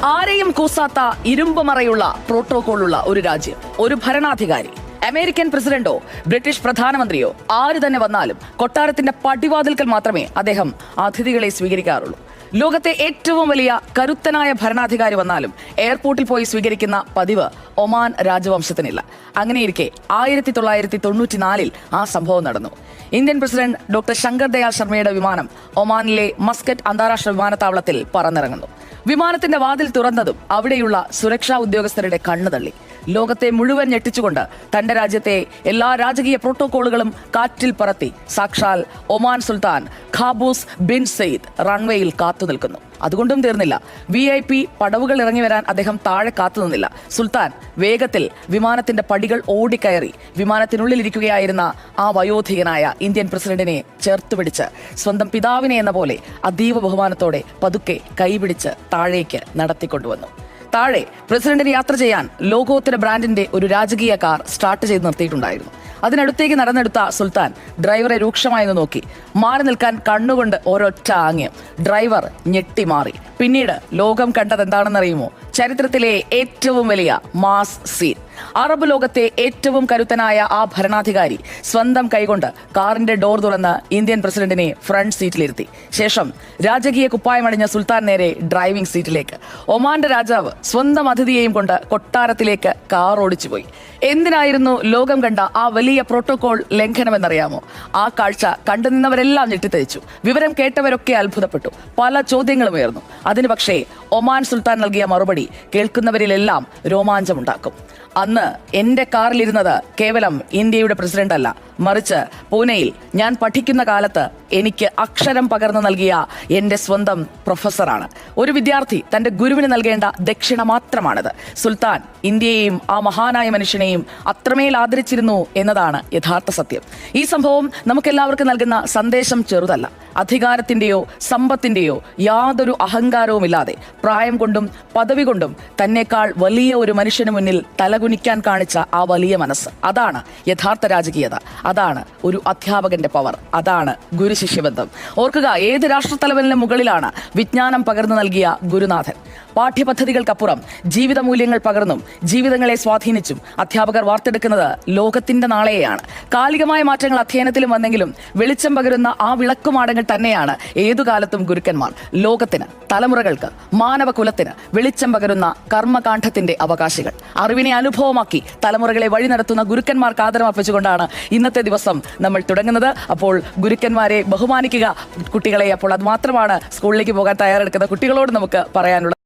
ആരെയും കൂസാത്ത ഇരുമ്പുമറയുള്ള പ്രോട്ടോകോളുള്ള ഒരു രാജ്യം, ഒരു ഭരണാധികാരി, അമേരിക്കൻ പ്രസിഡന്റോ ബ്രിട്ടീഷ് പ്രധാനമന്ത്രിയോ ആര് തന്നെ വന്നാലും കൊട്ടാരത്തിന്റെ പടിവാതിൽക്കൽ മാത്രമേ അദ്ദേഹം അതിഥികളെ സ്വീകരിക്കാറുള്ളൂ. ലോകത്തെ ഏറ്റവും വലിയ കരുത്തനായ ഭരണാധികാരി വന്നാലും എയർപോർട്ടിൽ പോയി സ്വീകരിക്കുന്ന പതിവ് ഒമാൻ രാജവംശത്തിനില്ല. അങ്ങനെയിരിക്കെ 1994 ആ സംഭവം നടന്നു. Indian president doctor Shankar Dayal ശർമ്മയുടെ വിമാനം ഒമാനിലെ മസ്കറ്റ് അന്താരാഷ്ട്ര വിമാനത്താവളത്തിൽ പറന്നിറങ്ങുന്നു. വിമാനത്തിന്റെ വാതിൽ തുറന്നതും അവിടെയുള്ള സുരക്ഷാ ഉദ്യോഗസ്ഥരുടെ കണ്ണു തള്ളി. ലോകത്തെ മുഴുവൻ ഞെട്ടിച്ചുകൊണ്ട് തന്റെ രാജ്യത്തെ എല്ലാ രാജകീയ പ്രോട്ടോകോളുകളും കാറ്റിൽ പറത്തി സാക്ഷാൽ ഒമാൻ സുൽത്താൻ ഖാബൂസ് ബിൻ സയ്യിദ് റൺവേയിൽ കാത്തു നിൽക്കുന്നു. അതുകൊണ്ടും തീർന്നില്ല. VIP പടവുകൾ ഇറങ്ങി വരാൻ അദ്ദേഹം താഴെ കാത്തുനിന്നില്ല. സുൽത്താൻ വേഗത്തിൽ വിമാനത്തിന്റെ പടികൾ ഓടിക്കയറി വിമാനത്തിനുള്ളിലിരിക്കുകയായിരുന്ന ആ വയോധികനായ ഇന്ത്യൻ പ്രസിഡന്റിനെ ചേർത്തുപിടിച്ച് സ്വന്തം പിതാവിനെ എന്ന പോലെ അതീവ ബഹുമാനത്തോടെ പതുക്കെ കൈപിടിച്ച് താഴേക്ക് നടത്തിക്കൊണ്ടുവന്നു. താഴെ പ്രസിഡന്റിന് യാത്ര ചെയ്യാൻ ലോകോത്തര ബ്രാൻഡിന്റെ ഒരു രാജകീയ കാർ സ്റ്റാർട്ട് ചെയ്ത് നിർത്തിയിട്ടുണ്ടായിരുന്നു. അതിനടുത്തേക്ക് നടന്നെടുത്ത സുൽത്താൻ ഡ്രൈവറെ രൂക്ഷമായി നോക്കി. മാറി നിൽക്കാൻ കണ്ണുകൊണ്ട് ഒരൊറ്റ ആംഗ്യം. ഡ്രൈവർ ഞെട്ടി മാറി. പിന്നീട് ലോകം കണ്ടത് എന്താണെന്നറിയുമോ? ചരിത്രത്തിലെ ഏറ്റവും വലിയ മാസ് സീൻ. അറബ് ലോകത്തെ ഏറ്റവും കരുത്തനായ ആ ഭരണാധികാരി സ്വന്തം കൈകൊണ്ട് കാറിന്റെ ഡോർ തുറന്ന് ഇന്ത്യൻ പ്രസിഡന്റിനെ ഫ്രണ്ട് സീറ്റിലിരുത്തി. ശേഷം രാജകീയ കുപ്പായമണിഞ്ഞ സുൽത്താൻ നേരെ ഡ്രൈവിംഗ് സീറ്റിലേക്ക്. ഒമാന്റെ രാജാവ് സ്വന്തം അതിഥിയെയും കൊണ്ട് കൊട്ടാരത്തിലേക്ക് കാർ ഓടിച്ചുപോയി. എന്തിനായിരുന്നു ലോകം കണ്ട ആ വലിയ പ്രോട്ടോകോൾ ലംഘനമെന്നറിയാമോ? ആ കാഴ്ച കണ്ടുനിന്നവരെല്ലാം ഞെട്ടിത്തരിച്ചു. വിവരം കേട്ടവരൊക്കെ അത്ഭുതപ്പെട്ടു. പല ചോദ്യങ്ങളും ഉയർന്നു. അതിന് പക്ഷേ ഒമാൻ സുൽത്താൻ നൽകിയ മറുപടി കേൾക്കുന്നവരിലെല്ലാം രോമാഞ്ചമുണ്ടാക്കും. അന്ന് എന്റെ കാറിലിരുന്നത് കേവലം ഇന്ത്യയുടെ പ്രസിഡന്റ് അല്ല, മറിച്ച് പൂനെയിൽ ഞാൻ പഠിക്കുന്ന കാലത്ത് എനിക്ക് അക്ഷരം പകർന്നു നൽകിയ എന്റെ സ്വന്തം പ്രൊഫസറാണ്. ഒരു വിദ്യാർത്ഥി തന്റെ ഗുരുവിന് നൽകേണ്ട ദക്ഷിണ മാത്രമാണിത്. സുൽത്താൻ ഇന്ത്യയെയും ആ മഹാനായ മനുഷ്യനെയും അത്രമേൽ ആദരിച്ചിരുന്നു എന്നതാണ് യഥാർത്ഥ സത്യം. ഈ സംഭവം നമുക്കെല്ലാവർക്കും നൽകുന്ന സന്ദേശം ചെറുതല്ല. അധികാരത്തിന്റെയോ സമ്പത്തിന്റെയോ യാതൊരു അഹങ്കാരവുമില്ലാതെ പ്രായം കൊണ്ടും പദവി കൊണ്ടും തന്നെക്കാൾ വലിയ ഒരു മനുഷ്യന് മുന്നിൽ തലകുനിക്കാൻ കാണിച്ച ആ വലിയ മനസ്സ്, അതാണ് യഥാർത്ഥ രാജകീയത. അതാണ് ഒരു അധ്യാപകന്റെ പവർ. അതാണ് ഗുരുശിഷ്യബന്ധം. ഓർക്കുക, ഏത് രാഷ്ട്രത്തലവലിന് മുകളിലാണ് വിജ്ഞാനം പകർന്നു നൽകിയ ഗുരുനാഥൻ. പാഠ്യപദ്ധതികൾക്കപ്പുറം ജീവിത മൂല്യങ്ങൾ പകർന്നും ജീവിതങ്ങളെ സ്വാധീനിച്ചും അധ്യാപകർ വാർത്തെടുക്കുന്നത് ലോകത്തിന്റെ നാളെയാണ്. കാലികമായ മാറ്റങ്ങൾ അധ്യയനത്തിലും വന്നെങ്കിലും വെളിച്ചം പകരുന്ന ആ വിളക്കുമാടങ്ങൾ തന്നെയാണ് ഏതുകാലത്തും ഗുരുക്കന്മാർ. ലോകത്തിന്, തലമുറകൾക്ക്, മാനവകുലത്തിന് വെളിച്ചം പകരുന്ന കർമ്മകാണ്ഡത്തിന്റെ അവകാശികൾ. അറിവിനെ അനുഭവമാക്കി തലമുറകളെ വഴി നടത്തുന്ന ഗുരുക്കന്മാർക്ക് ആദരമർപ്പിച്ചുകൊണ്ടാണ് ഇന്നത്തെ ദിവസം നമ്മൾ തുടങ്ങുന്നത്. അപ്പോൾ ഗുരുക്കന്മാരെ ബഹുമാനിക്കുക കുട്ടികളെ. അപ്പോൾ അത് മാത്രമാണ് സ്കൂളിലേക്ക് പോകാൻ തയ്യാറെടുക്കുന്ന കുട്ടികളോട് നമുക്ക് പറയാനുള്ളത്.